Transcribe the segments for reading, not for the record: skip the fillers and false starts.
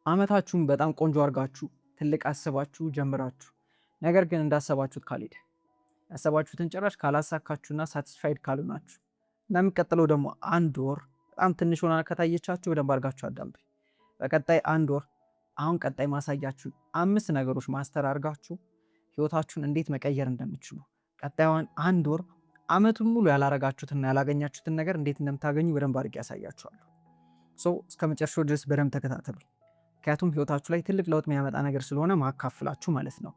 አመታችሁን በጣም ቆንጆ አድርጋችሁ ትልቅ አስባችሁ ጀምራችሁ ነገር ግን እንዳሰባችሁት ካልሄደ ያሰባችሁትን ጭራሽ ካላሳካችሁና ሳቲስፋይድ ካልሆናችሁ እና የሚቀጥለው ደግሞ አንድ ወር በጣም ትንሽ ሆና ከታየቻችሁ በደንብ አድርጋችሁ አዳምጡ። በቀጣይ አንድ ወር አሁን ቀጣይ ማሳያችሁ 5 ነገሮች ማስተር አድርጋችሁ ህይወታችሁን እንዴት መቀየር እንደምትችሉ ቀጣዩን አንድ ወር አመቱን ሙሉ ያላረጋችሁትና ያላገኛችሁትን ነገር እንዴት እንደምታገኙ በደንብ አድርጌ ያሳያችኋለሁ። እስከ መጨረሻው ድረስ በደንብ ተከታተሉ። ምክንያቱም ህይወታችሁ ላይ ትልቅ ለውጥ የሚያመጣ ነገር ስለሆነ ማካፍላችሁ ማለት ነው።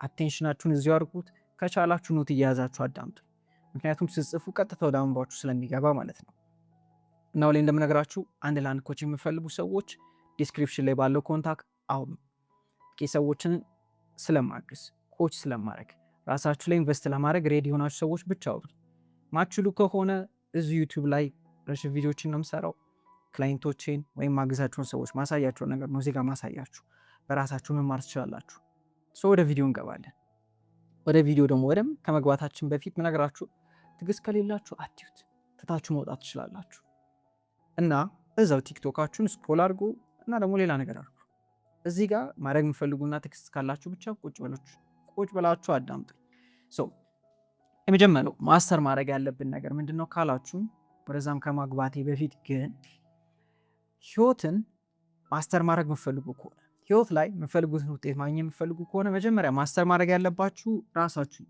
አቴንሽናችሁን እዚሁ አድርጉት። ከቻላችሁ ኖት እየያዛችሁ አዳምጡ። ምክንያቱም ስትጽፉ ቀጥታ ወደ አእምሯችሁ ስለሚገባ ማለት ነው። እና ላይ እንደምነግራችሁ አንድ ለአንድ ኮች የሚፈልጉ ሰዎች ዲስክሪፕሽን ላይ ባለው ኮንታክት አሁን ሰዎችን ስለማግዝ ኮች ስለማድረግ ራሳችሁ ላይ ኢንቨስት ለማድረግ ሬዲ የሆናችሁ ሰዎች ብቻ አውሩ። ማችሉ ከሆነ እዚህ ዩቲዩብ ላይ ረጅም ቪዲዮዎችን ነው የምሰራው። ክላይንቶቼን ወይም ማግዛችሁን ሰዎች ማሳያችሁን ነገር ነው እዚህ ጋር ማሳያችሁ። በራሳችሁ መማር ትችላላችሁ። ወደ ቪዲዮ እንገባለን። ወደ ቪዲዮ ደግሞ ወደም ከመግባታችን በፊት ምነግራችሁ ትግስት ከሌላችሁ አትዩት፣ ትታችሁ መውጣት ትችላላችሁ። እና እዛው ቲክቶካችሁን ስክሮል አድርጉ እና ደግሞ ሌላ ነገር አድርጉ። እዚህ ጋር ማድረግ የምፈልጉና ትግስት ካላችሁ ብቻ ቁጭ ብላችሁ አዳምጡኝ። የመጀመሪያው ማስተር ማድረግ ያለብን ነገር ምንድነው ካላችሁ ወደዛም ከማግባቴ በፊት ግን ህይወትን ማስተር ማድረግ የምፈልጉ ከሆነ ህይወት ላይ የምፈልጉትን ውጤት ማግኘት የምፈልጉ ከሆነ መጀመሪያ ማስተር ማድረግ ያለባችሁ ራሳችሁ።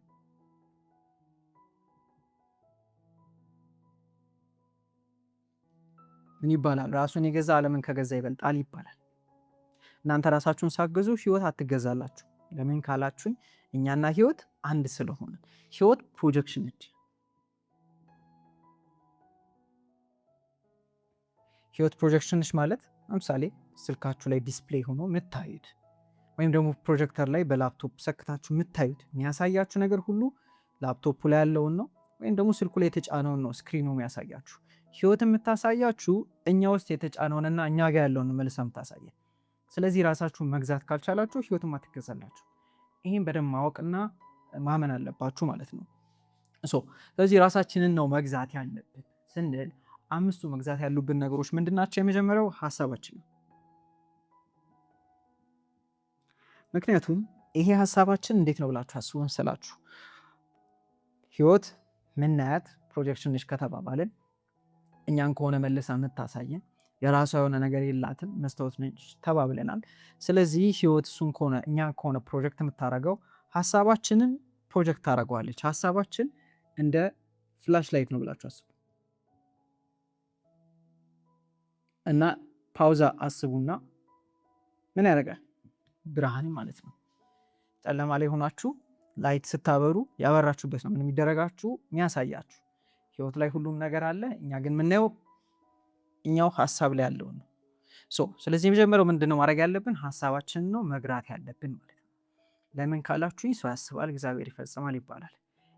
ምን ይባላል? ራሱን የገዛ ዓለምን ከገዛ ይበልጣል ይባላል። እናንተ ራሳችሁን ሳገዙ ህይወት አትገዛላችሁ። ለምን ካላችሁኝ እኛና ህይወት አንድ ስለሆነ። ህይወት ፕሮጀክሽን ነች። ህይወት ፕሮጀክሽን ነች ማለት ለምሳሌ ስልካችሁ ላይ ዲስፕሌይ ሆኖ የምታዩት ወይም ደግሞ ፕሮጀክተር ላይ በላፕቶፕ ሰክታችሁ የምታዩት የሚያሳያችሁ ነገር ሁሉ ላፕቶፑ ላይ ያለውን ነው ወይም ደግሞ ስልኩ ላይ የተጫነውን ነው ስክሪኑ የሚያሳያችሁ። ህይወት የምታሳያችሁ እኛ ውስጥ የተጫነውንና እኛ ጋር ያለውን መልሳ የምታሳየ። ስለዚህ ራሳችሁን መግዛት ካልቻላችሁ ህይወትም አትገዛላችሁ። ይህም በደንብ ማወቅና ማመን አለባችሁ ማለት ነው። ስለዚህ ራሳችንን ነው መግዛት ያለብን ስንል 5ቱ መግዛት ያሉብን ነገሮች ምንድናቸው? የመጀመሪያው ሀሳባችን ነው። ምክንያቱም ይሄ ሀሳባችን እንዴት ነው ብላችሁ አስቡ መሰላችሁ። ህይወት ምናያት ፕሮጀክሽን ነች ከተባባልን እኛን ከሆነ መልሳ የምታሳየን የራሷ የሆነ ነገር የላትም መስታወት ነች ተባብለናል። ስለዚህ ህይወት እሱን ከሆነ እኛ ከሆነ ፕሮጀክት የምታደርገው ሀሳባችንን ፕሮጀክት ታደርገዋለች። ሀሳባችን እንደ ፍላሽ ላይት ነው ብላችሁ አስቡ እና ፓውዛ አስቡና ምን ያደርጋል? ብርሃን ማለት ነው። ጨለማ ላይ ሆናችሁ ላይት ስታበሩ ያበራችሁበት ነው ምን የሚደረጋችሁ የሚያሳያችሁ። ህይወት ላይ ሁሉም ነገር አለ። እኛ ግን የምናየው እኛው ሀሳብ ላይ ያለው ነው። ስለዚህ የመጀመሪያው ምንድነው ማድረግ ያለብን? ሀሳባችንን ነው መግራት ያለብን ማለት ነው። ለምን ካላችሁ ሰው ያስባል እግዚአብሔር ይፈጽማል ይባላል።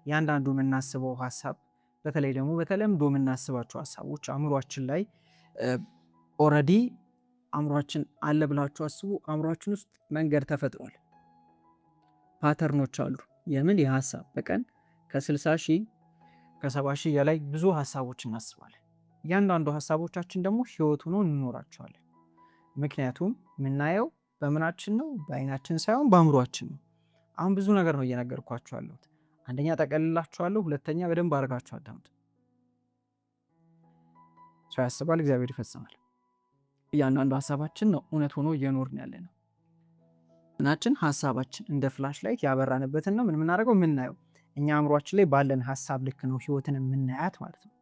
ያንዳንዱ የምናስበው ሀሳብ በተለይ ደግሞ በተለምዶ የምናስባቸው ሀሳቦች አእምሯችን ላይ ኦልሬዲ አእምሯችን አለ ብላችሁ አስቡ። አእምሯችን ውስጥ መንገድ ተፈጥሯል። ፓተርኖች አሉ። የምን የሀሳብ በቀን ከ60 ሺህ ከ70 ሺህ በላይ ብዙ ሀሳቦች እናስባለን። እያንዳንዱ ሀሳቦቻችን ደግሞ ህይወት ሆኖ እንኖራቸዋለን። ምክንያቱም የምናየው በምናችን ነው፣ በአይናችን ሳይሆን በአእምሯችን ነው። አሁን ብዙ ነገር ነው እየነገርኳችሁ ያለሁት። አንደኛ ጠቀልላችኋለሁ፣ ሁለተኛ በደንብ አድርጋችሁ አዳምጡ። ሰው ያስባል እግዚአብሔር ይፈጽማል። እያንዳንዱ ሀሳባችን ነው እውነት ሆኖ እየኖርን ያለ ነው። ምናችን ሀሳባችን እንደ ፍላሽ ላይት ያበራንበትን ነው ምን የምናደርገው የምናየው። እኛ አእምሯችን ላይ ባለን ሀሳብ ልክ ነው ህይወትን የምናያት ማለት ነው።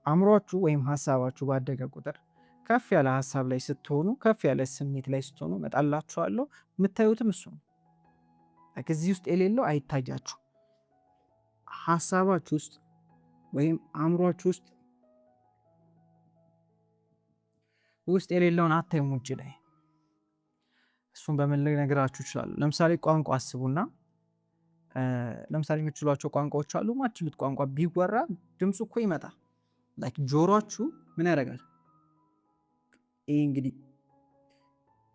አእምሯችሁ ወይም ሀሳባችሁ ባደገ ቁጥር ከፍ ያለ ሀሳብ ላይ ስትሆኑ፣ ከፍ ያለ ስሜት ላይ ስትሆኑ መጣላችኋለሁ የምታዩትም እሱ ነው። ከዚህ ውስጥ የሌለው አይታያችሁ። ሀሳባችሁ ውስጥ ወይም አእምሯችሁ ውስጥ የሌለውን አታዩም ውጭ ላይ። እሱን በምን ልነግራችሁ እችላለሁ? ለምሳሌ ቋንቋ አስቡና ለምሳሌ የምትችሏቸው ቋንቋዎች አሉ። ማትችሉት ቋንቋ ቢወራ ድምፁ እኮ ይመጣል። ላይክ ጆሮአችሁ ምን ያደርጋል? ይሄ እንግዲህ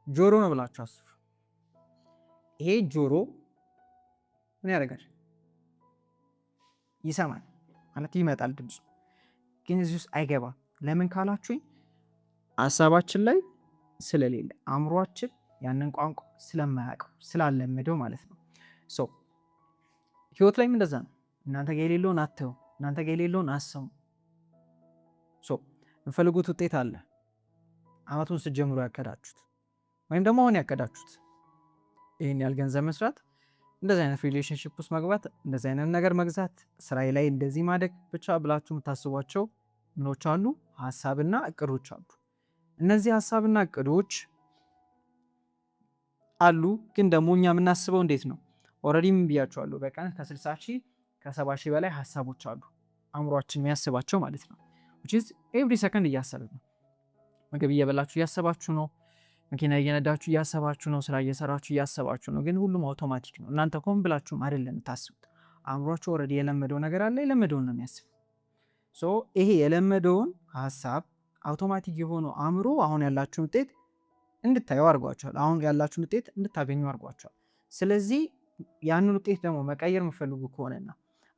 ጆሮ ነው ብላችሁ አስቡ። ይሄ ጆሮ ምን ያደርጋል? ይሰማል ማለት ይመጣል ድምፁ፣ ግን እዚህ ውስጥ አይገባም። ለምን ካላችሁኝ ሀሳባችን ላይ ስለሌለ አእምሯችን ያንን ቋንቋ ስለማያውቀው ስላለመደው ማለት ነው። ህይወት ላይም እንደዛ ነው። እናንተ ጋር የሌለውን አትዩ፣ እናንተ ጋር የሌለውን አስቡ። የምፈልጉት ውጤት አለ። አመቱን ስትጀምሩ ያቀዳችሁት ወይም ደግሞ አሁን ያቀዳችሁት ይህን ያህል ገንዘብ መስራት፣ እንደዚህ አይነት ሪሌሽንሽፕ ውስጥ መግባት፣ እንደዚህ አይነት ነገር መግዛት፣ ስራዬ ላይ እንደዚህ ማደግ ብቻ ብላችሁ የምታስቧቸው ምኖች አሉ፣ ሀሳብና እቅዶች አሉ። እነዚህ ሀሳብና እቅዶች አሉ። ግን ደግሞ እኛ የምናስበው እንዴት ነው? ኦልሬዲ ምን ብያቸዋለሁ? በቀን ከ60 ሺህ ከ70 ሺህ በላይ ሀሳቦች አሉ አእምሯችን የሚያስባቸው ማለት ነው። ኤቭሪ ሰከንድ እያሰብን ነው። ምግብ እየበላችሁ እያሰባችሁ ነው። መኪና እየነዳችሁ እያሰባችሁ ነው። ስራ እየሰራችሁ እያሰባችሁ ነው። ግን ሁሉም አውቶማቲክ ነው። እናንተ ሆን ብላችሁም አይደለም ታስቡት። አእምሯችሁ ኦልሬዲ የለመደው ነገር አለ። የለመደውን ነው የሚያስበው። ይሄ የለመደውን ሀሳብ አውቶማቲክ የሆነው አእምሮ አሁን ያላችሁን ውጤት እንድታዩ አድርጓቸዋል። አሁን ያላችሁን ውጤት እንድታገኙ አድርጓቸዋል። ስለዚህ ያንን ውጤት ደግሞ መቀየር የምፈልጉ ከሆነና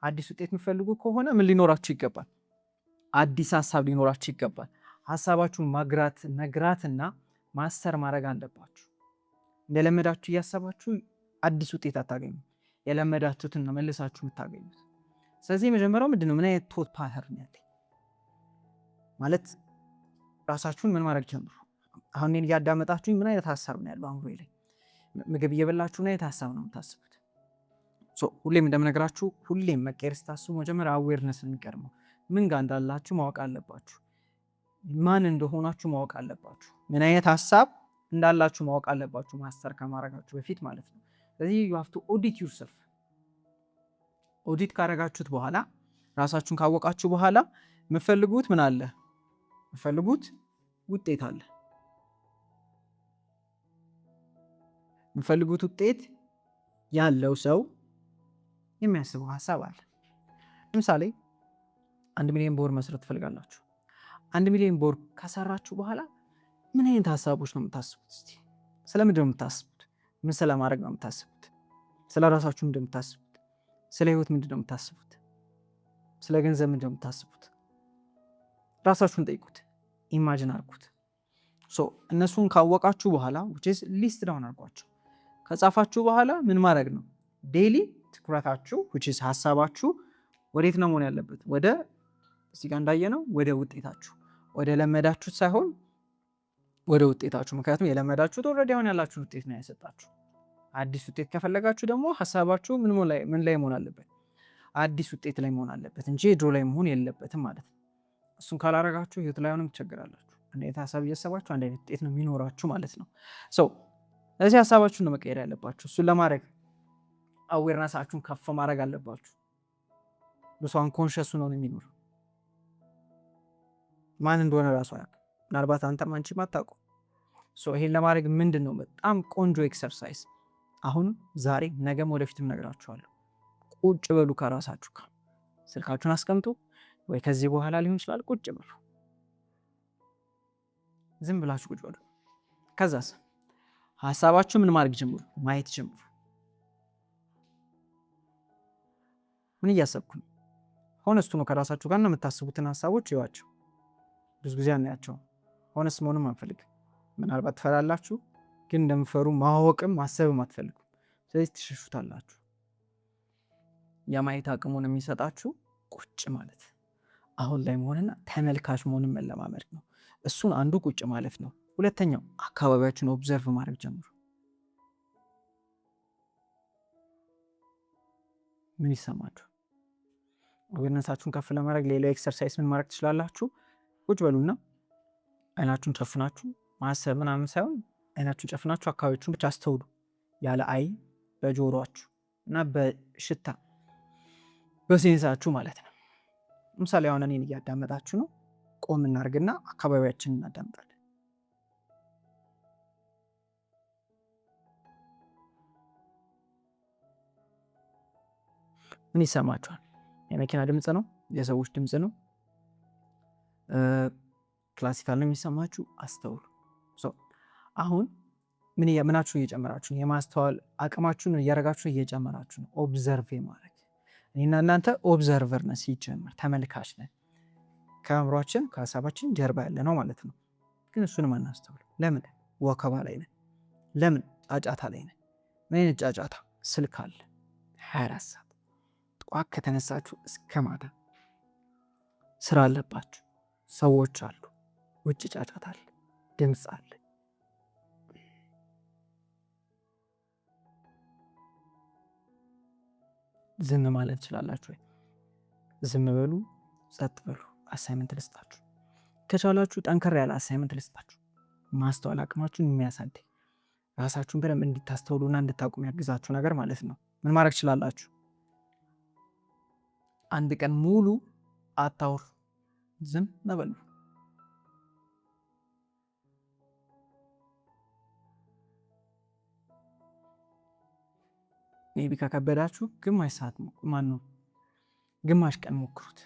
አዲስ ውጤት የምፈልጉ ከሆነ ምን ሊኖራችሁ ይገባል? አዲስ ሀሳብ ሊኖራችሁ ይገባል። ሀሳባችሁን መግራትና ማስተር ማድረግ አለባችሁ። እንደለመዳችሁ እያሰባችሁ አዲስ ውጤት አታገኙ። የለመዳችሁትን ነው መልሳችሁ የምታገኙት። ስለዚህ መጀመሪያው ምንድነው? ምን አይነት ቶት ፓተርን ያለ ማለት ራሳችሁን ምን ማድረግ ጀምሩ። አሁን እኔን እያዳመጣችሁኝ ምን አይነት ሀሳብ ነው ያለው አእምሮዬ ላይ? ምግብ እየበላችሁ ምን አይነት ሀሳብ ነው የምታስቡት? ሁሌም እንደምነግራችሁ ሁሌም መቀየር ስታስቡ መጀመሪያ አዌርነስ የሚቀድመው ምን ጋር እንዳላችሁ ማወቅ አለባችሁ። ማን እንደሆናችሁ ማወቅ አለባችሁ። ምን አይነት ሀሳብ እንዳላችሁ ማወቅ አለባችሁ፣ ማስተር ከማድረጋችሁ በፊት ማለት ነው። ስለዚህ you have to audit yourself። ኦዲት ካረጋችሁት በኋላ ራሳችሁን ካወቃችሁ በኋላ የምፈልጉት ምን አለ? የምፈልጉት ውጤት አለ። የምፈልጉት ውጤት ያለው ሰው የሚያስበው ሀሳብ አለ። ለምሳሌ 1 ሚሊዮን ብር መስራት ትፈልጋላችሁ። 1 ሚሊዮን ብር ከሰራችሁ በኋላ ምን አይነት ሀሳቦች ነው የምታስቡት? እስቲ ስለምንድን ነው የምታስቡት? ምን ስለማድረግ ነው የምታስቡት? ስለ ራሳችሁ ምንድን ነው የምታስቡት? ስለ ህይወት ምንድን ነው የምታስቡት? ስለ ገንዘብ ምንድን ነው የምታስቡት? ራሳችሁን ጠይቁት፣ ኢማጂን አድርጉት። እነሱን ካወቃችሁ በኋላ ሊስት ዳውን አድርጓቸው። ከጻፋችሁ በኋላ ምን ማድረግ ነው? ዴይሊ ትኩረታችሁ ሀሳባችሁ ወዴት ነው መሆን ያለበት? ወደ እዚህ ጋር እንዳየነው ወደ ውጤታችሁ፣ ወደ ለመዳችሁት ሳይሆን ወደ ውጤታችሁ። ምክንያቱም የለመዳችሁት ኦልሬዲ አሁን ያላችሁን ውጤት ነው ያሰጣችሁ። አዲስ ውጤት ከፈለጋችሁ ደግሞ ሀሳባችሁ ምን ላይ መሆን አለበት? አዲስ ውጤት ላይ መሆን አለበት እንጂ ድሮ ላይ መሆን የለበትም ማለት ነው። እሱን ካላረጋችሁ ህይወት ላይ ሆነም ትቸገራላችሁ። አንድ አይነት ሀሳብ እያሰባችሁ አንድ አይነት ውጤት ነው የሚኖራችሁ ማለት ነው። ስለዚህ ሀሳባችሁን ነው መቀየር ያለባችሁ። እሱን ለማድረግ አዌርነሳችሁን ከፍ ማድረግ አለባችሁ። በሱ አንኮንሸሱ ነው የሚኖረው። ማን እንደሆነ ራሱ አያውቅም። ምናልባት አንተም አንቺም አታውቁም። ይሄን ለማድረግ ምንድን ነው በጣም ቆንጆ ኤክሰርሳይዝ፣ አሁን ዛሬ ነገም ወደፊትም ነግራችኋለሁ። ቁጭ በሉ ከራሳችሁ ጋር፣ ስልካችሁን አስቀምጡ፣ ወይ ከዚህ በኋላ ሊሆን ይችላል። ቁጭ በሉ፣ ዝም ብላችሁ ቁጭ በሉ። ከዛስ ሀሳባችሁ ምን ማድረግ ጀምሩ? ማየት ጀምሩ። ምን እያሰብኩ ነው? ሆነስቱ ነው ከራሳችሁ ጋር ነው የምታስቡትን ሀሳቦች ይዋቸው። ብዙ ጊዜ አናያቸው። ሆነስ መሆንም አንፈልግ። ምናልባት ትፈራላችሁ፣ ግን እንደምፈሩ ማወቅም ማሰብም አትፈልጉም። ስለዚህ ትሸሹታላችሁ። የማየት አቅሙን የሚሰጣችሁ ቁጭ ማለት አሁን ላይ መሆንና ተመልካች መሆንን መለማመድ ነው። እሱን አንዱ ቁጭ ማለት ነው። ሁለተኛው አካባቢያችሁን ኦብዘርቭ ማድረግ ጀምሩ። ምን ይሰማችሁ? አዌርነሳችሁን ከፍ ለማድረግ ሌላው ኤክሰርሳይዝ ምን ማድረግ ትችላላችሁ? ቁጭ በሉና አይናችሁን ጨፍናችሁ ማሰብ ምናምን ሳይሆን አይናችሁን ጨፍናችሁ አካባቢያችሁን ብቻ አስተውሉ። ያለ አይ በጆሮአችሁ እና በሽታ በሴንሳችሁ ማለት ነው። ለምሳሌ አሁን እኔን እያዳመጣችሁ ነው። ቆም እናድርግና አካባቢያችንን እናዳምጣለን። ምን ይሰማችኋል? የመኪና ድምፅ ነው? የሰዎች ድምፅ ነው? ክላሲካል ነው የሚሰማችሁ? አስተውሉ። አሁን ምናችሁን እየጨመራችሁ ነው? የማስተዋል አቅማችሁን እያረጋችሁ እየጨመራችሁ ነው። ኦብዘርቭ ማድረግ። እኔና እናንተ ኦብዘርቨር ነን፣ ሲጀምር ተመልካች ነን። ከአእምሯችን ከሀሳባችን ጀርባ ያለ ነው ማለት ነው። ግን እሱንም አናስተውል። ለምን? ወከባ ላይ ነን። ለምን? ጫጫታ ላይ ነን። ምን አይነት ጫጫታ? ስልክ አለ 24 ሰዓት። ጠዋት ከተነሳችሁ እስከ ማታ ስራ አለባችሁ፣ ሰዎች አሉ፣ ውጭ ጫጫታ አለ፣ ድምፅ አለ። ዝም ማለት ትችላላችሁ ወይ? ዝም በሉ፣ ጸጥ በሉ። አሳይመንት ልስጣችሁ። ከቻላችሁ ጠንከር ያለ አሳይመንት ልስጣችሁ። ማስተዋል አቅማችሁን የሚያሳድግ ራሳችሁን በደንብ እንድታስተውሉና እንድታውቁ የሚያግዛችሁ ነገር ማለት ነው። ምን ማድረግ ትችላላችሁ? አንድ ቀን ሙሉ አታውሩ፣ ዝም በሉ። ሜቢ ከከበዳችሁ ግማሽ ሰዓት ግማሽ ቀን ሞክሩት።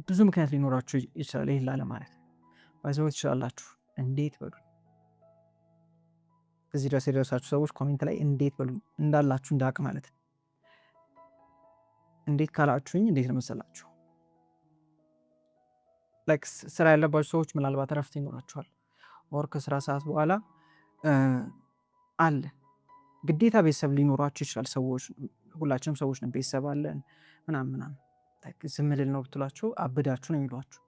ብዙ ምክንያት ሊኖራችሁ ይችላል ይህ ላለማለት ባይዘው ትችላላችሁ። እንዴት በሉ። እዚህ ድረስ የደረሳችሁ ሰዎች ኮሜንት ላይ እንዴት በሉ እንዳላችሁ እንዳውቅ ማለት ነው። እንዴት ካላችሁኝ እንዴት ነው መሰላችሁ? ላይክ ስራ ያለባችሁ ሰዎች ምናልባት እረፍት ይኖራችኋል። ወር ከስራ ሰዓት በኋላ አለ ግዴታ ቤተሰብ ሊኖራችሁ ይችላል። ሰዎች ሁላችንም ሰዎች ነን፣ ቤተሰብ አለን ምናምን ዝም ልል ነው ብትሏቸው አብዳችሁ ነው የሚሏችሁ።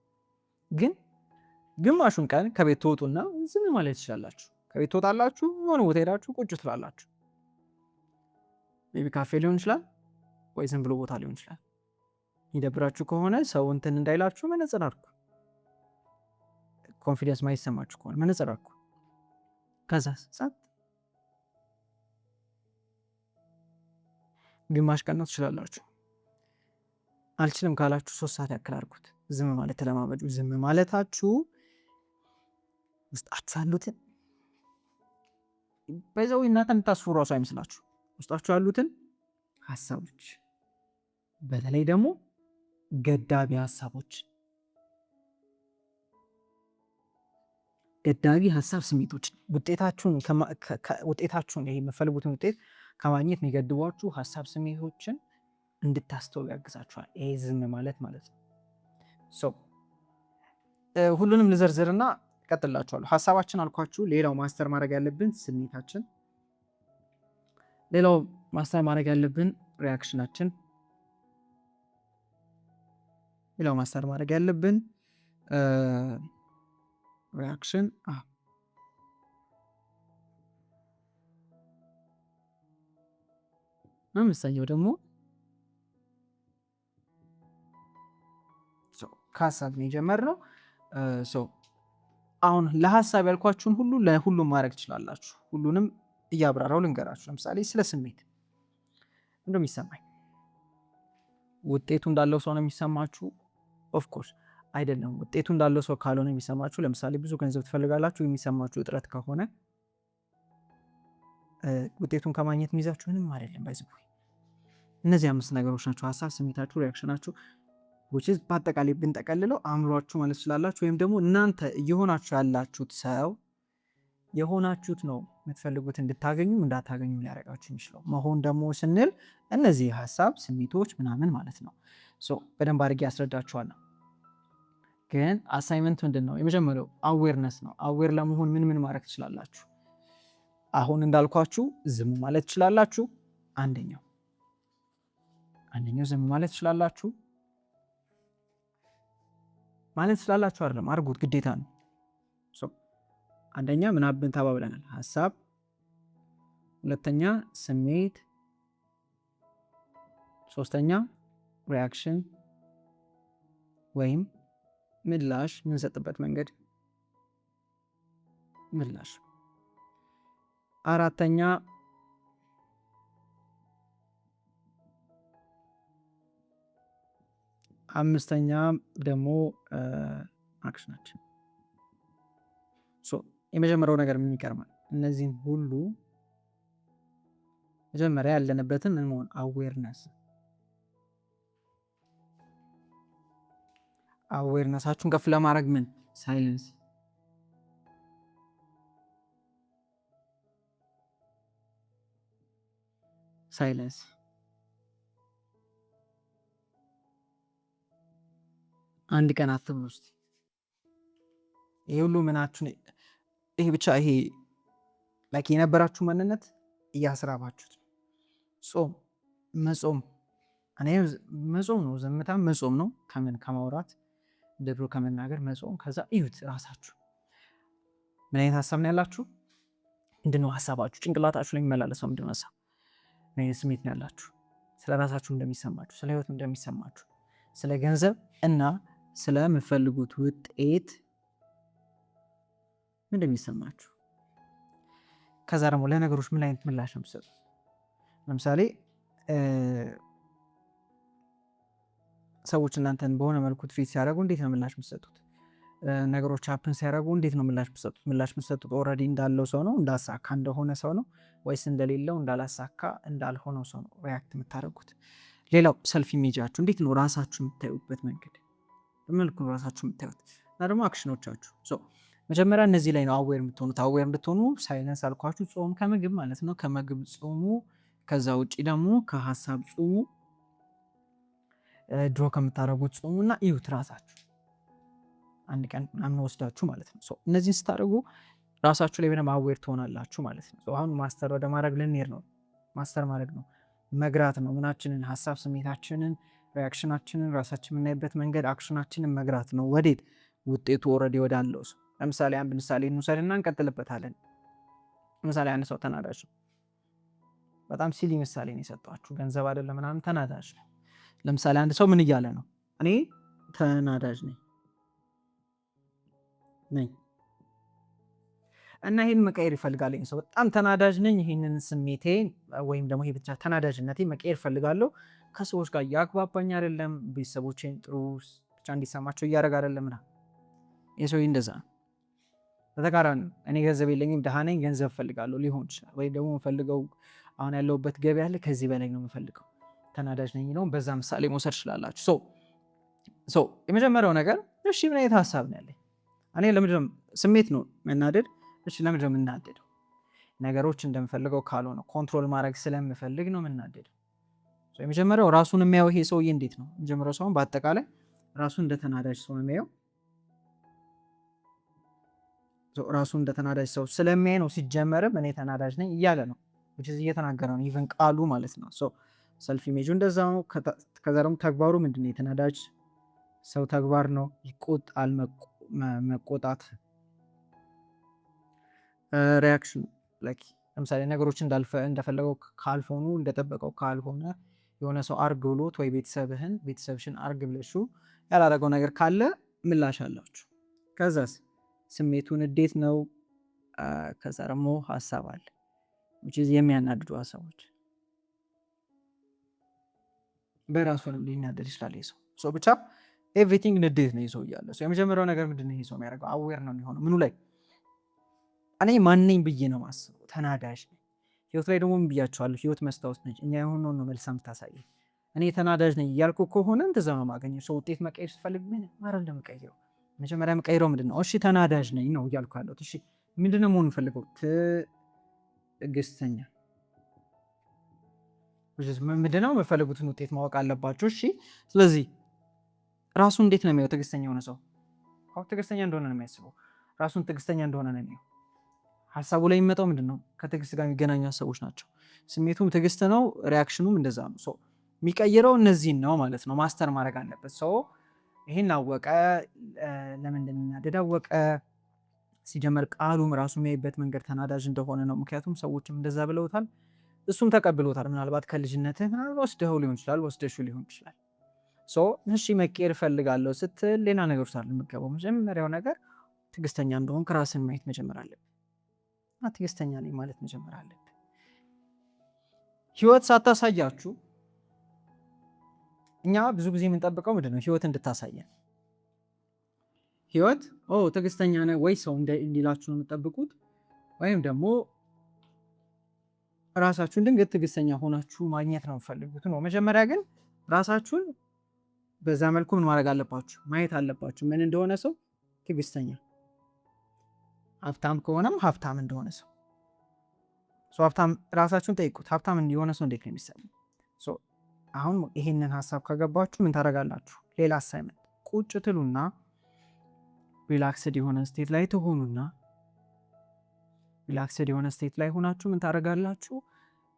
ግን ግማሹን ቀን ከቤት ትወጡና ዝም ማለት ትችላላችሁ። ከቤት ትወጣላችሁ፣ የሆነ ቦታ ሄዳችሁ ቁጭ ትላላችሁ። ሜቢ ካፌ ሊሆን ይችላል ወይ ዝም ብሎ ቦታ ሊሆን ይችላል። ይደብራችሁ ከሆነ ሰው እንትን እንዳይላችሁ መነጽር አድርጉ። ኮንፊደንስ ማይሰማችሁ ከሆነ መነጽር አድርጉ። ከዛ ጸጥ ግማሽ ቀን ነው ትችላላችሁ። አልችልም ካላችሁ 3 ሰዓት ያክል አድርጉት። ዝም ማለት ተለማመዱ። ዝም ማለታችሁ ውስጣችሁ ያሉትን በዛው እናንተ የምታስቡ ራሱ አይመስላችሁ። ውስጣችሁ ያሉትን ሀሳቦች፣ በተለይ ደግሞ ገዳቢ ሀሳቦች፣ ገዳቢ ሀሳብ ስሜቶች ውጤታችሁን ይሄ የምትፈልጉትን ውጤት ከማግኘት የሚገድቧችሁ ሀሳብ ስሜቶችን እንድታስተውሉ ያግዛችኋል። ይሄ ዝም ማለት ነው። ሁሉንም ልዘርዝርና ቀጥላችኋለሁ። ሀሳባችን አልኳችሁ። ሌላው ማስተር ማድረግ ያለብን ስሜታችን፣ ሌላው ማስተር ማድረግ ያለብን ሪያክሽናችን፣ ሌላው ማስተር ማድረግ ያለብን ሪያክሽን፣ አምስተኛው ደግሞ ከሀሳብ ነው የጀመርነው። አሁን ለሀሳብ ያልኳችሁን ሁሉ ለሁሉም ማድረግ ትችላላችሁ። ሁሉንም እያብራራው ልንገራችሁ። ለምሳሌ ስለ ስሜት እንደሚሰማኝ ውጤቱ እንዳለው ሰው ነው የሚሰማችሁ? ኦፍኮርስ አይደለም። ውጤቱ እንዳለው ሰው ካልሆነ የሚሰማችሁ፣ ለምሳሌ ብዙ ገንዘብ ትፈልጋላችሁ፣ የሚሰማችሁ እጥረት ከሆነ ውጤቱን ከማግኘት የሚይዛችሁ ምንም አይደለም። ባይዘው እነዚህ 5 ነገሮች ናቸው። ሀሳብ፣ ስሜታችሁ፣ ሪያክሽናችሁ which በአጠቃላይ ብንጠቀልለው አእምሯችሁ ማለት ትችላላችሁ። ወይም ደግሞ እናንተ እየሆናችሁ ያላችሁት ሰው የሆናችሁት ነው የምትፈልጉት እንድታገኙም እንዳታገኙም ሊያደርጋችሁ የሚችለው። መሆን ደግሞ ስንል እነዚህ ሀሳብ፣ ስሜቶች ምናምን ማለት ነው። በደንብ አድርጌ ያስረዳችኋለሁ። ግን አሳይመንት ምንድን ነው? የመጀመሪያው አዌርነስ ነው። አዌር ለመሆን ምን ማድረግ ትችላላችሁ? አሁን እንዳልኳችሁ ዝም ማለት ትችላላችሁ። አንደኛው ዝም ማለት ትችላላችሁ። ማለት ስላላችሁ አይደለም፣ አድርጉት፣ ግዴታ ነው። አንደኛ ምናብን ተባብለናል? ሀሳብ፣ ሁለተኛ ስሜት፣ ሶስተኛ ሪያክሽን ወይም ምላሽ የምንሰጥበት መንገድ ምላሽ፣ አራተኛ አምስተኛ ደግሞ አክሽናችን። የመጀመሪያው ነገር ምን ይቀርማል? እነዚህን ሁሉ መጀመሪያ ያለንበትን ምን መሆን አዌርነሳችሁን ከፍ ለማድረግ ምን ሳይለንስ አንድ ቀን አትብሉ እስቲ። ይሄ ሁሉ ምናችሁን ይሄ ብቻ ይሄ ላይክ የነበራችሁ ማንነት እያስራባችሁት ነው። ጾም መጾም እኔ መጾም ነው፣ ዝምታ መጾም ነው። ከማውራት እንደ ድሮ ከመናገር መጾም። ከዛ እዩት ራሳችሁ ምን አይነት ሀሳብ ነው ያላችሁ? ምንድነው ሀሳባችሁ? ጭንቅላታችሁ ላይ የሚመላለሰው ምንድነው ሀሳብ? ምን አይነት ስሜት ነው ያላችሁ? ስለ ራሳችሁ እንደሚሰማችሁ፣ ስለ ህይወት እንደሚሰማችሁ፣ ስለ ገንዘብ እና ስለምፈልጉት ውጤት ምን እንደሚሰማችሁ። ከዛ ደግሞ ለነገሮች ምን አይነት ምላሽ ነው የምትሰጡት? ለምሳሌ ሰዎች እናንተን በሆነ መልኩ ትሪት ሲያደርጉ እንዴት ነው ምላሽ የምትሰጡት? ነገሮች ሀፕን ሲያደርጉ እንዴት ነው ምላሽ የምትሰጡት? ምላሽ የምትሰጡት ኦልሬዲ እንዳለው ሰው ነው፣ እንዳሳካ እንደሆነ ሰው ነው፣ ወይስ እንደሌለው እንዳላሳካ እንዳልሆነው ሰው ነው ሪያክት የምታደርጉት? ሌላው ሰልፍ ኢሜጃችሁ እንዴት ነው ራሳችሁ የምታዩበት መንገድ፣ በመልኩ ነው ራሳችሁ የምታዩት። እና ደግሞ አክሽኖቻችሁ። መጀመሪያ እነዚህ ላይ ነው አዌር የምትሆኑት። አዌር እንድትሆኑ ሳይለንስ አልኳችሁ። ጾም ከምግብ ማለት ነው። ከምግብ ጾሙ። ከዛ ውጭ ደግሞ ከሀሳብ ጾሙ፣ ድሮ ከምታደርጉት ጾሙ እና እዩት ራሳችሁ አንድ ቀን ምናምን ወስዳችሁ ማለት ነው። እነዚህን ስታደርጉ ራሳችሁ ላይ በደንብ አዌር ትሆናላችሁ ማለት ነው። አሁን ማስተር ወደ ማድረግ ልንሄድ ነው። ማስተር ማድረግ ነው መግራት ነው። ምናችንን፣ ሀሳብ ስሜታችንን፣ ሪያክሽናችንን፣ ራሳችን የምናይበት መንገድ፣ አክሽናችንን መግራት ነው። ወዴት? ውጤቱ ኦልሬዲ ወዳለው ሰው። ለምሳሌ አንድ ምሳሌ እንውሰድና እንቀጥልበታለን። ለምሳሌ አንድ ሰው ተናዳጅ ነው። በጣም ሲሊ ምሳሌ ነው የሰጧችሁ፣ ገንዘብ አይደለም ምናምን። ተናዳጅ ነው። ለምሳሌ አንድ ሰው ምን እያለ ነው? እኔ ተናዳጅ ነኝ እና ይህን መቀየር ይፈልጋል ሰው። በጣም ተናዳጅ ነኝ፣ ይህንን ስሜቴን ወይም ደግሞ ይህ ብቻ ተናዳጅነቴ መቀየር ይፈልጋለሁ። ከሰዎች ጋር እያግባባኝ አይደለም፣ ቤተሰቦቼን ጥሩ ብቻ እንዲሰማቸው እያደረግ አይደለም ምናምን። የሰው እንደዛ ነው። በተቃራኒ እኔ ገንዘብ የለኝም፣ ደሃ ነኝ፣ ገንዘብ እፈልጋለሁ ሊሆን ይችላል። ወይም ደግሞ የምፈልገው አሁን ያለሁበት ገበያ አለ፣ ከዚህ በላይ ነው የምፈልገው። ተናዳጅ ነኝ ነው፣ በዛ ምሳሌ መውሰድ ትችላላችሁ። የመጀመሪያው ነገር እሺ ምን አይነት ሀሳብ ነው ያለኝ? እኔ ለምንድነው ስሜት ነው መናደድ? እሺ ለምንድነው የምናደደው? ነገሮች እንደምፈልገው ካልሆነ ኮንትሮል ማድረግ ስለምፈልግ ነው የምናደደው። የመጀመሪያው ራሱን የሚያየው ይሄ ሰውዬ እንዴት ነው? የመጀመሪያው ሰው በአጠቃላይ ራሱን እንደተናዳጅ ሰው የሚያየው ራሱን እንደተናዳጅ ሰው ስለሚያይ ነው። ሲጀመርም እኔ ተናዳጅ ነኝ እያለ ነው፣ እየተናገረ ነው። ኢቨን ቃሉ ማለት ነው። ሰልፍ ኢሜጁ እንደዛ ነው። ከዛ ደግሞ ተግባሩ ምንድነው? የተናዳጅ ሰው ተግባር ነው። ይቆጣል፣ መቆጣት። ሪያክሽን ለምሳሌ ነገሮች እንደፈለገው ካልሆኑ፣ እንደጠበቀው ካልሆነ፣ የሆነ ሰው አርግ ብሎት ወይ ቤተሰብሽን አርግ ብለሹ ያላረገው ነገር ካለ ምላሽ አላችሁ። ከዛስ ስሜቱን እንዴት ነው? ከዛ ደግሞ ሀሳብ አለ፣ የሚያናድዱ ሀሳቦች። በራሱንም ሊናደድ ይችላል ሰው ብቻ ኤቭሪቲንግ ንዴት ነው ይዘው እያለ የመጀመሪያው ነገር ምንድን ነው? ይሄ ሰው የሚያደርገው አዌር ነው የሚሆነው ምኑ ላይ? እኔ ማንኝ ብዬ ነው ማስበው፣ ተናዳጅ ነኝ። ህይወት ላይ ደግሞ ምን ብያቸዋለሁ? ህይወት መስታወት ነች። እኛ የሆነው ነው መልሳ የምታሳየው። እኔ ተናዳጅ ነኝ እያልኩ ከሆነ እንደዛ ነው የማገኘው። ሰው ውጤት መቀየር ስፈልግ ምን ማረል እንደምቀይረው መጀመሪያ የምቀይረው ምንድን ነው? እሺ ተናዳጅ ነኝ ነው እያልኩ ያለሁት። እሺ ምንድን ነው መሆን ፈልገው? ትዕግስተኛ። ምንድን ነው የምፈልጉትን ውጤት ማወቅ አለባችሁ። እሺ ስለዚህ ራሱን እንዴት ነው የሚያየው? ትዕግስተኛ የሆነ ሰው ትዕግስተኛ እንደሆነ ነው የሚያስበው። ራሱን ትዕግስተኛ እንደሆነ ነው የሚያየው። ሀሳቡ ላይ የሚመጣው ምንድን ነው? ከትዕግስት ጋር የሚገናኙ ሀሳቦች ናቸው። ስሜቱም ትዕግስት ነው፣ ሪያክሽኑም እንደዛ ነው። የሚቀይረው እነዚህን ነው ማለት ነው። ማስተር ማድረግ አለበት ሰው። ይህን አወቀ፣ ለምን እንደሚናደድ አወቀ። ሲጀመር ቃሉም ራሱ የሚያይበት መንገድ ተናዳጅ እንደሆነ ነው። ምክንያቱም ሰዎችም እንደዛ ብለውታል፣ እሱም ተቀብሎታል። ምናልባት ከልጅነትህ ወስደኸው ሊሆን ይችላል፣ ወስደሽው ሊሆን ይችላል። እሺ መቀየር እፈልጋለሁ ስትል ሌላ ነገር ውስጥ የምትገባው መጀመሪያው ነገር ትዕግስተኛ እንደሆንክ ራስን ማየት መጀመር አለብህ። ትዕግስተኛ ነኝ ማለት መጀመር አለብህ። ህይወት ሳታሳያችሁ እኛ ብዙ ጊዜ የምንጠብቀው ምንድን ነው? ህይወት እንድታሳየን። ህይወት ትዕግስተኛ ነህ ወይ ሰው እንዲላችሁ ነው የምትጠብቁት፣ ወይም ደግሞ ራሳችሁን ድንገት ትዕግስተኛ ሆናችሁ ማግኘት ነው የምትፈልጉት ነው። መጀመሪያ ግን ራሳችሁን በዛ መልኩ ምን ማድረግ አለባችሁ? ማየት አለባችሁ። ምን እንደሆነ ሰው ትዕግስተኛ፣ ሀብታም ከሆነም ሀብታም እንደሆነ ሰው ሀብታም። ራሳችሁን ጠይቁት፣ ሀብታም የሆነ ሰው እንዴት ነው የሚሰማው? አሁን ይሄንን ሀሳብ ከገባችሁ ምን ታደርጋላችሁ? ሌላ አሳይመንት ቁጭ ትሉና ሪላክስድ የሆነ ስቴት ላይ ትሆኑና ሪላክስድ የሆነ ስቴት ላይ ሆናችሁ ምን ታደርጋላችሁ?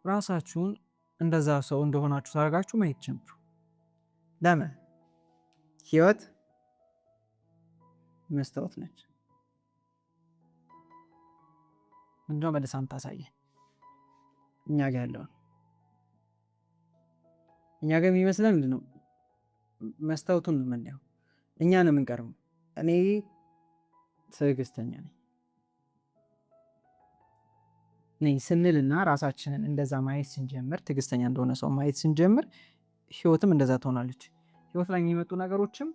ራሳችሁን እንደዛ ሰው እንደሆናችሁ ታደርጋችሁ ማየት ጀምሩ። ለምን? ህይወት መስታወት ነች። ምንድነው መልሳ የምታሳየን? እኛ ጋር ያለውን እኛ ጋር የሚመስለን ምንድነው? መስታወቱን ነው የምናየው። እኛ ነው የምንቀርበው። እኔ ትዕግስተኛ ነኝ ስንልና ራሳችንን እንደዛ ማየት ስንጀምር፣ ትዕግስተኛ እንደሆነ ሰው ማየት ስንጀምር ህይወትም እንደዛ ትሆናለች። ህይወት ላይ የሚመጡ ነገሮችም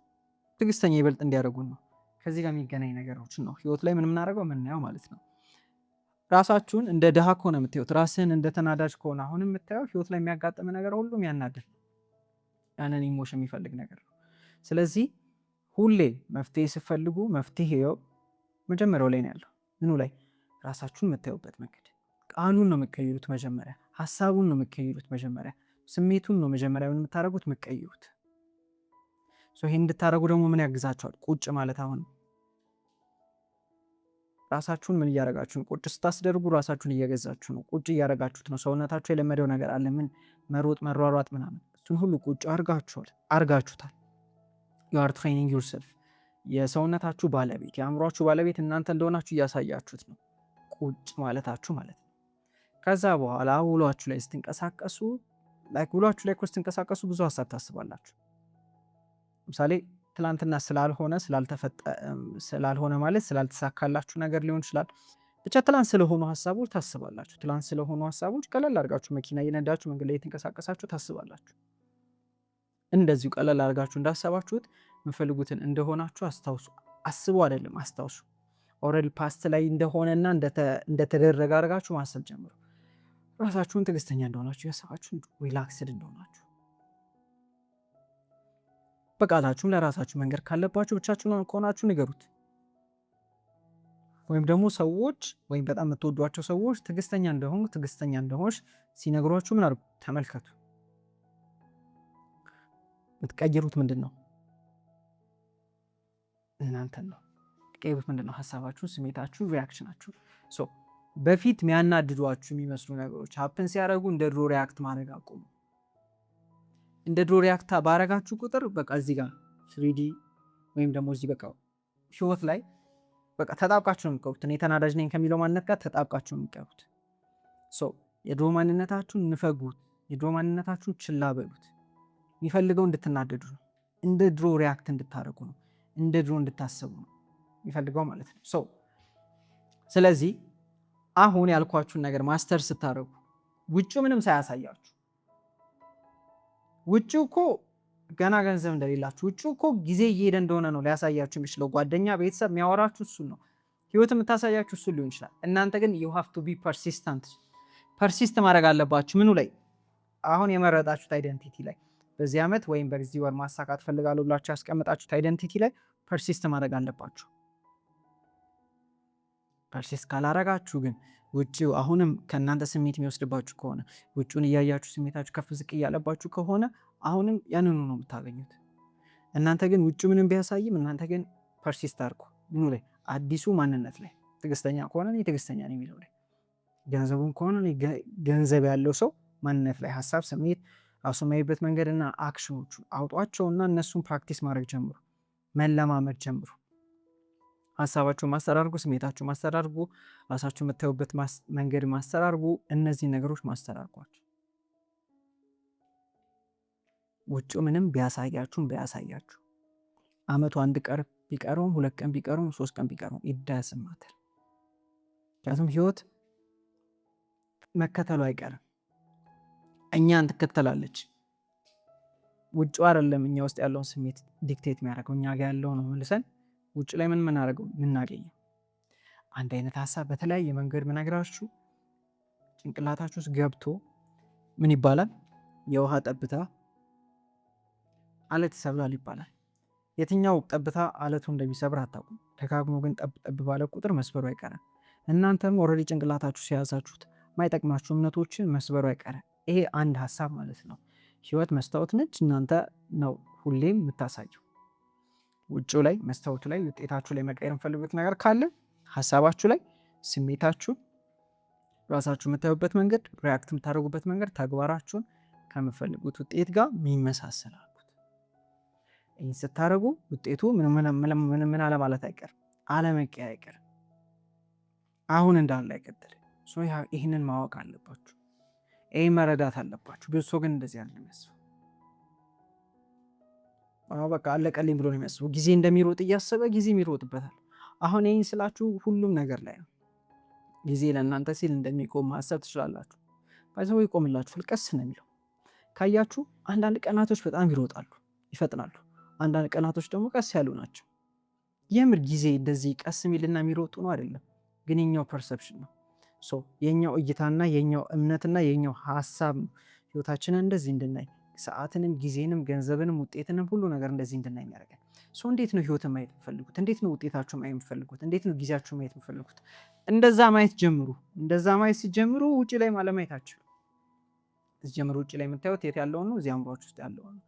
ትዕግስተኛ ይበልጥ እንዲያደርጉን ነው። ከዚህ ጋር የሚገናኝ ነገሮችን ነው ህይወት ላይ ምን የምናደርገው የምናየው ማለት ነው። ራሳችሁን እንደ ድሃ ከሆነ የምታዩት፣ ራስህን እንደ ተናዳጅ ከሆነ አሁን የምታየው ህይወት ላይ የሚያጋጥም ነገር ሁሉም ያናድል፣ ያንን ኢሞሽን የሚፈልግ ነገር ነው። ስለዚህ ሁሌ መፍትሄ ስፈልጉ መፍትሄው መጀመሪያው ላይ ነው ያለው። ምኑ ላይ? ራሳችሁን የምታዩበት መንገድ። ቃሉን ነው የምትቀይሩት መጀመሪያ፣ ሀሳቡን ነው የምትቀይሩት መጀመሪያ፣ ስሜቱን ነው መጀመሪያ የምታደርጉት የምትቀይሩት። ይሄን እንድታደርጉ ደግሞ ምን ያግዛችኋል? ቁጭ ማለት። አሁን ራሳችሁን ምን እያደረጋችሁ ነው? ቁጭ ስታስደርጉ ራሳችሁን እየገዛችሁ ነው። ቁጭ እያደረጋችሁት ነው። ሰውነታችሁ የለመደው ነገር አለ፣ ምን መሮጥ፣ መሯሯጥ ምናምን፣ እሱን ሁሉ ቁጭ አርጋችሁታል። you are training yourself። የሰውነታችሁ ባለቤት፣ የአእምሯችሁ ባለቤት እናንተ እንደሆናችሁ እያሳያችሁት ነው፣ ቁጭ ማለታችሁ ማለት ነው። ከዛ በኋላ ውሏችሁ ላይ ስትንቀሳቀሱ ብዙ ሀሳብ ታስባላችሁ። ለምሳሌ ትላንትና ስላልሆነ ማለት ስላልተሳካላችሁ ነገር ሊሆን ይችላል። ብቻ ትላንት ስለሆኑ ሀሳቦች ታስባላችሁ። ትላንት ስለሆኑ ሀሳቦች ቀለል አድርጋችሁ መኪና እየነዳችሁ መንገድ ላይ የተንቀሳቀሳችሁ ታስባላችሁ። እንደዚሁ ቀለል አድርጋችሁ እንዳሰባችሁት የምፈልጉትን እንደሆናችሁ አስታውሱ። አስቡ አይደለም አስታውሱ። ኦልሬዲ ፓስት ላይ እንደሆነና እንደተደረገ አድርጋችሁ ማሰብ ጀምሩ። ራሳችሁን ትዕግስተኛ እንደሆናችሁ ያሰባችሁ፣ ሪላክስድ እንደሆናችሁ በቃላችሁም ለራሳችሁ መንገድ ካለባችሁ ብቻችሁን ከሆናችሁ ንገሩት። ወይም ደግሞ ሰዎች ወይም በጣም የምትወዷቸው ሰዎች ትዕግስተኛ እንደሆንሽ ሲነግሯችሁ ምን አድርጉ? ተመልከቱ። የምትቀይሩት ምንድን ነው? እናንተን ነው። የምትቀይሩት ምንድን ነው? ሀሳባችሁን፣ ስሜታችሁን፣ ሪያክሽናችሁን። በፊት የሚያናድዷችሁ የሚመስሉ ነገሮች ሀፕን ሲያደርጉ እንደ ድሮ ሪያክት ማድረግ አቁሙ። እንደ ድሮ ሪያክት ባረጋችሁ ቁጥር በቃ እዚህ ጋር 3D ወይም ደግሞ እዚህ በቃ ህይወት ላይ በቃ ተጣብቃችሁ ነው የምትቀሩት። እኔ ተናዳጅ ነኝ ከሚለው ማንነት ጋር ተጣብቃችሁ ነው የምትቀሩት። የድሮ ማንነታችሁን ንፈጉት። የድሮ ማንነታችሁን ችላ በሉት። የሚፈልገው እንድትናደዱ ነው። እንደ ድሮ ሪያክት እንድታደርጉ ነው። እንደ ድሮ እንድታስቡ ነው የሚፈልገው ማለት ነው። ስለዚህ አሁን ያልኳችሁን ነገር ማስተር ስታደርጉ ውጭ ምንም ሳያሳያችሁ፣ ውጭ እኮ ገና ገንዘብ እንደሌላችሁ፣ ውጭ እኮ ጊዜ እየሄደ እንደሆነ ነው ሊያሳያችሁ የሚችለው። ጓደኛ፣ ቤተሰብ የሚያወራችሁ እሱን ነው። ህይወት የምታሳያችሁ እሱን ሊሆን ይችላል። እናንተ ግን you have to be persistent። ፐርሲስት ማድረግ አለባችሁ። ምኑ ላይ? አሁን የመረጣችሁት አይደንቲቲ ላይ፣ በዚህ ዓመት ወይም በዚህ ወር ማሳካት ፈልጋለሁ ብላችሁ ያስቀመጣችሁት አይደንቲቲ ላይ ፐርሲስት ማድረግ አለባችሁ። ፐርሲስት ካላረጋችሁ ግን ውጭው አሁንም ከእናንተ ስሜት የሚወስድባችሁ ከሆነ፣ ውጭውን እያያችሁ ስሜታችሁ ከፍ ዝቅ እያለባችሁ ከሆነ አሁንም ያንኑ ነው የምታገኙት። እናንተ ግን ውጭ ምንም ቢያሳይም እናንተ ግን ፐርሲስት አድርጉ። ምኑ ላይ? አዲሱ ማንነት ላይ። ትዕግስተኛ ከሆነ እኔ ትዕግስተኛ ነኝ የሚለው ላይ፣ ገንዘቡን ከሆነ ገንዘብ ያለው ሰው ማንነት ላይ፣ ሀሳብ፣ ስሜት፣ ራሱ የማይበት መንገድና አክሽኖቹ አውጧቸውና እነሱን ፕራክቲስ ማድረግ ጀምሩ፣ መለማመድ ጀምሩ። ሀሳባችሁ ማስተራርጉ፣ ስሜታችሁ ማስተራርጉ፣ ራሳችሁ የምታዩበት መንገድ ማስተራርጉ። እነዚህ ነገሮች ማስተራርጓቸው። ውጭ ምንም ቢያሳያችሁ አመቱ አንድ ቀን ቢቀረውም 2 ቀን ቢቀረውም 3 ቀን ቢቀረውም ይዳስማታል። ምክንያቱም ህይወት መከተሉ አይቀርም፣ እኛን ትከተላለች። ውጭ አይደለም እኛ ውስጥ ያለውን ስሜት ዲክቴት የሚያደርገው፣ እኛ ጋር ያለው ነው መልሰን ውጭ ላይ ምን አደረገው የምናገኘው። አንድ አይነት ሀሳብ በተለያየ መንገድ ምነግራችሁ ጭንቅላታችሁ ውስጥ ገብቶ ምን ይባላል? የውሃ ጠብታ አለት ይሰብራል ይባላል። የትኛው ጠብታ አለቱ እንደሚሰብር አታውቁም። ደጋግሞ ግን ጠብ ባለ ቁጥር መስበሩ አይቀርም። እናንተም ኦልሬዲ ጭንቅላታችሁ ሲያዛችሁት ማይጠቅማችሁ እምነቶችን መስበሩ አይቀርም። ይሄ አንድ ሀሳብ ማለት ነው። ህይወት መስታወት ነች። እናንተ ነው ሁሌም የምታሳየው። ውጭው ላይ መስታወቱ ላይ ውጤታችሁ ላይ መቀየር የምፈልጉት ነገር ካለ ሀሳባችሁ ላይ፣ ስሜታችሁ፣ ራሳችሁ የምታዩበት መንገድ፣ ሪያክት የምታደርጉበት መንገድ ተግባራችሁን ከምፈልጉት ውጤት ጋር የሚመሳሰል አድርጉት። ይህን ስታደርጉ ውጤቱ ምን አለ ማለት አይቀርም፣ አለመቀየር አይቀርም፣ አሁን እንዳለ አይቀጥልም። ይህንን ማወቅ አለባችሁ፣ ይህ መረዳት አለባችሁ። ብዙ ሰው ግን እንደዚህ ያለ የሚያስበው በቃ አለቀልኝ ብሎ ነው የሚያስበው። ጊዜ እንደሚሮጥ እያሰበ ጊዜ ይሮጥበታል። አሁን ይህን ስላችሁ ሁሉም ነገር ላይ ነው። ጊዜ ለእናንተ ሲል እንደሚቆም ማሰብ ትችላላችሁ። ባይዘው ይቆምላችኋል፣ ቀስ ነው የሚለው። ካያችሁ አንዳንድ ቀናቶች በጣም ይሮጣሉ፣ ይፈጥናሉ። አንዳንድ ቀናቶች ደግሞ ቀስ ያሉ ናቸው። የምር ጊዜ እንደዚህ ቀስ የሚልና የሚሮጡ ነው አይደለም፣ ግን የኛው ፐርሰፕሽን ነው። የኛው እይታና የኛው እምነትና የኛው ሀሳብ ነው ህይወታችንን እንደዚህ እንድናይ፣ ሰዓትንም ጊዜንም ገንዘብንም ውጤትንም ሁሉ ነገር እንደዚህ እንድናይ የሚያደርገን። እንዴት ነው ህይወትን ማየት የምፈልጉት? እንዴት ነው ውጤታችሁ ማየት የምፈልጉት? እንዴት ነው ጊዜያችሁ ማየት የምፈልጉት? እንደዛ ማየት ጀምሩ። እንደዛ ማየት ሲጀምሩ ውጭ ላይ ማለማየታችሁ ሲጀምሩ ውጭ ላይ የምታዩት የት ያለውን ነው? እዚህ አእምሯችሁ ውስጥ ያለውን ነው።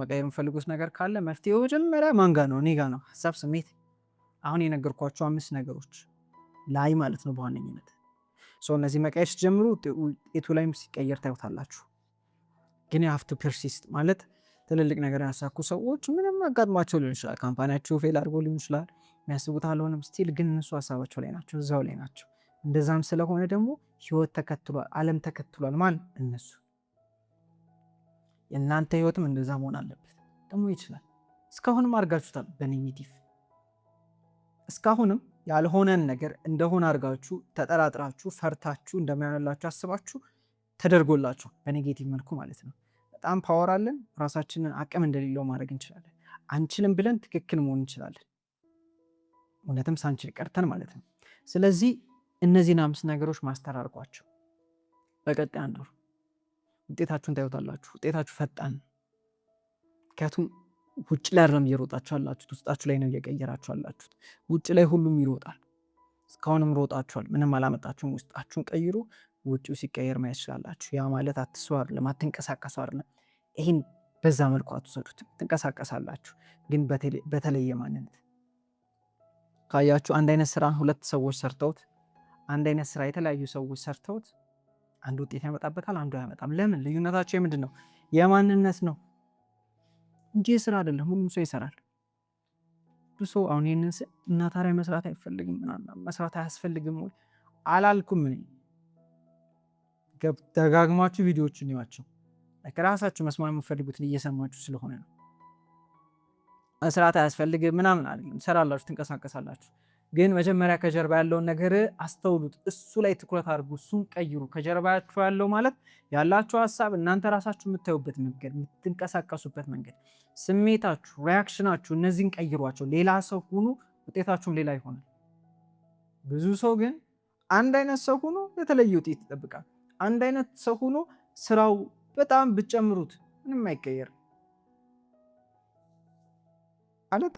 መቀየር የምፈልጉት ነገር ካለ መፍትሄው መጀመሪያ ማን ጋ ነው? እኔ ጋ ነው። ሀሳብ፣ ስሜት፣ አሁን የነገርኳቸው 5 ነገሮች ላይ ማለት ነው በዋነኝነት። እነዚህ መቀየር ሲጀምሩ ውጤቱ ላይም ሲቀየር ታዩታላችሁ። ግን የሀፍቱ ፐርሲስት ማለት ትልልቅ ነገር ያሳኩ ሰዎች ምንም አጋጥሟቸው ሊሆን ይችላል። ካምፓኒያቸው ፌል አድርጎ ሊሆን ይችላል። የሚያስቡት አልሆነም ስቲል ግን እነሱ ሀሳባቸው ላይ ናቸው፣ እዛው ላይ ናቸው። እንደዛም ስለሆነ ደግሞ ህይወት ተከትሏል፣ ዓለም ተከትሏል። ማን? እነሱ። የእናንተ ህይወትም እንደዛ መሆን አለበት ደግሞ ይችላል። እስካሁንም አድርጋችሁታል በኔጌቲቭ። እስካሁንም ያልሆነን ነገር እንደሆነ አድርጋችሁ ተጠራጥራችሁ ፈርታችሁ እንደማይሆንላችሁ አስባችሁ ተደርጎላችሁ በኔጌቲቭ መልኩ ማለት ነው። በጣም ፓወር አለን። ራሳችንን አቅም እንደሌለው ማድረግ እንችላለን። አንችልም ብለን ትክክል መሆን እንችላለን፣ እውነትም ሳንችል ቀርተን ማለት ነው። ስለዚህ እነዚህን 5 ነገሮች ማስተር አድርጓቸው። በቀጣይ 1 ወር ውጤታችሁን ታዩታላችሁ። ውጤታችሁ ፈጣን፣ ምክንያቱም ውጭ ላይ አይደለም እየሮጣችሁ አላችሁት፣ ውስጣችሁ ላይ ነው እየቀየራችሁ አላችሁት። ውጭ ላይ ሁሉም ይሮጣል። እስካሁንም ሮጣችኋል፣ ምንም አላመጣችሁም። ውስጣችሁን ቀይሩ፣ ውጭው ሲቀየር ማየት ትችላላችሁ። ያ ማለት አትስሩ አይደለም፣ አትንቀሳቀሱ አይደለም። ይህን በዛ መልኩ አትወሰዱት። ትንቀሳቀሳላችሁ፣ ግን በተለየ ማንነት። ካያችሁ አንድ አይነት ስራ 2 ሰዎች ሰርተውት፣ አንድ አይነት ስራ የተለያዩ ሰዎች ሰርተውት አንድ ውጤት ያመጣበታል፣ አንዱ አያመጣም። ለምን? ልዩነታቸው የምንድን ነው? የማንነት ነው እንጂ ስራ አይደለም። ሁሉም ሰው ይሰራል። ብዙ አሁን ይህንን እና ታዲያ መስራት አይፈልግም መስራት አያስፈልግም ወይ አላልኩም። እኔ ደጋግማችሁ ቪዲዮዎችን ይዋቸው፣ ራሳችሁ መስማት የምትፈልጉትን እየሰማችሁ ስለሆነ ነው። መስራት አያስፈልግም ምናምን አይደለም። ትሰራላችሁ፣ ትንቀሳቀሳላችሁ። ግን መጀመሪያ ከጀርባ ያለውን ነገር አስተውሉት። እሱ ላይ ትኩረት አድርጉ፣ እሱን ቀይሩ። ከጀርባችሁ ያለው ማለት ያላችሁ ሀሳብ፣ እናንተ ራሳችሁ የምታዩበት መንገድ፣ የምትንቀሳቀሱበት መንገድ፣ ስሜታችሁ፣ ሪያክሽናችሁ፣ እነዚህን ቀይሯቸው። ሌላ ሰው ሁኑ፣ ውጤታችሁም ሌላ ይሆናል። ብዙ ሰው ግን አንድ አይነት ሰው ሆኖ የተለየ ውጤት ይጠብቃል። አንድ አይነት ሰው ሆኖ ስራው በጣም ብትጨምሩት ምንም አይቀየርም ማለት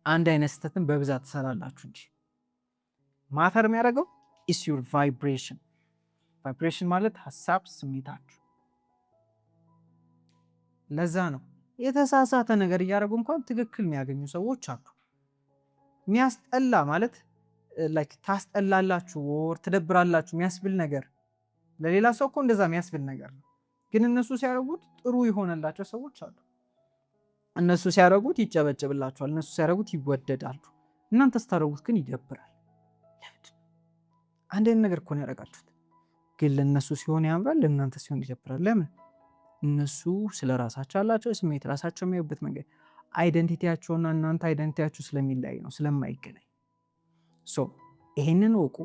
አንድ አይነት ስህተትን በብዛት ትሰራላችሁ እንጂ ማተር የሚያደርገው ኢስ ዩር ቫይብሬሽን። ቫይብሬሽን ማለት ሀሳብ፣ ስሜታችሁ። ለዛ ነው የተሳሳተ ነገር እያደረጉ እንኳን ትክክል የሚያገኙ ሰዎች አሉ። የሚያስጠላ ማለት ላይክ ታስጠላላችሁ ወር ትደብራላችሁ የሚያስብል ነገር ለሌላ ሰው እኮ እንደዛ የሚያስብል ነገር ነው። ግን እነሱ ሲያደርጉት ጥሩ የሆነላቸው ሰዎች አሉ። እነሱ ሲያደርጉት ይጨበጨብላቸዋል፣ እነሱ ሲያደርጉት ይወደዳሉ። እናንተ ስታደርጉት ግን ይደብራል። አንድ አይነት ነገር እኮ ነው ያደረጋችሁት፣ ግን ለእነሱ ሲሆን ያምራል፣ ለእናንተ ሲሆን ይደብራል። ለምን? እነሱ ስለ ራሳቸው ያላቸው ስሜት፣ ራሳቸው የሚያዩበት መንገድ፣ አይደንቲቲያቸውና እናንተ አይደንቲቲያችሁ ስለሚለያይ ነው፣ ስለማይገናኝ። ይሄንን ወቁ፣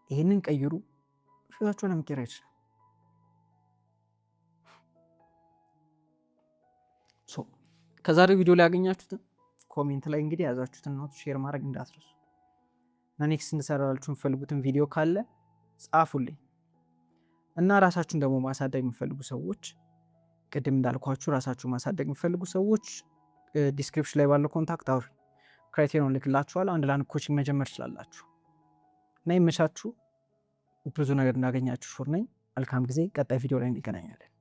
ይሄንን ቀይሩ። ህይወታችሁን ለመቀየር ይችላል። ከዛሬው ቪዲዮ ላይ ያገኛችሁትን ኮሜንት ላይ እንግዲህ ያዛችሁትን ኖት ሼር ማድረግ እንዳትረሱ እና ኔክስት እንድሰራላችሁ የምትፈልጉትን ቪዲዮ ካለ ጻፉልኝ። እና ራሳችሁን ደግሞ ማሳደግ የሚፈልጉ ሰዎች ቅድም እንዳልኳችሁ ራሳችሁ ማሳደግ የሚፈልጉ ሰዎች ዲስክሪፕሽን ላይ ባለው ኮንታክት አውሪ ክራይቴሪያውን ልክላችኋለሁ። አንድ ላንድ ኮችንግ መጀመር ትችላላችሁ። እና ይመቻችሁ። ብዙ ነገር እንዳገኛችሁ ሹር ነኝ። መልካም ጊዜ። ቀጣይ ቪዲዮ ላይ እንገናኛለን።